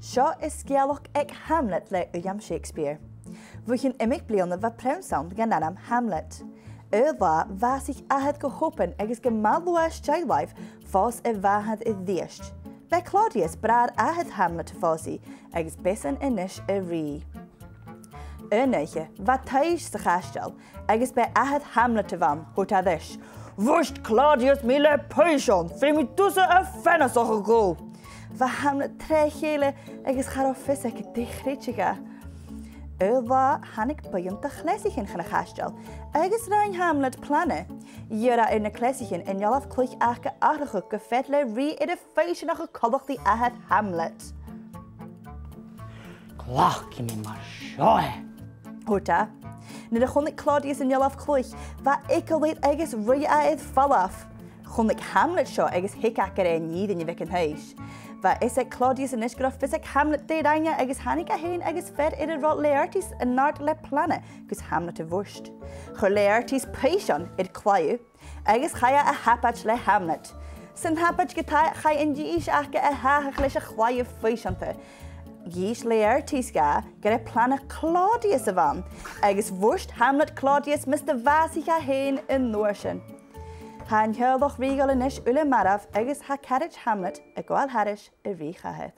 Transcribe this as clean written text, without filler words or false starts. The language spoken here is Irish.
Seo is Sgeulachd Hamlet le William Shakespeare. We gaan imig blianne wat praunsound gan naam Hamlet. Eile was ich ahed gehopen agus gemalluas jailwife fos vahad dheist. Bij Claudius braad ahed Hamlet fosi agus bessen inish ri. Ernige wat thuis de gastel agus bij ahed Hamlet van hota dish. Wurst Claudius mille puishon, femi tussen a fennis och go. Va Hamlet trechele agus garo fissek dichritjiga. Eile hannig buim de glessichen gaan gastel. Agus rein Hamlet plannen. Jura in de glessichen en jalaf kluch ake aardige gefetle ri in de feestje nog gekollig die ahed Hamlet. Klach me maar schoe. Hota. Nu de gonnik Claudius en jalaf kluch, va ik al weet agus ri aed falaf. Gonnik Hamlet scho agus hikakker en niet in je wekken huis. Va is het Claudius en Isgraf is Hamlet deed anja agus hanika heen agus ver in de rot leertis en naart le plannen, gus Hamlet de worst. Ge leertis peishon it klayu, agus chaya a hapach le Hamlet. Sin hapach getai chai in jiish ake a haglische klayu feishante. Jiish leertis ga get plannen Claudius van, agus worst Hamlet Claudius Mr. Vasika heen in Noorschen. Han heulach regal in ish ule marav agus ha carriage Hamlet a gwal harish a richahed.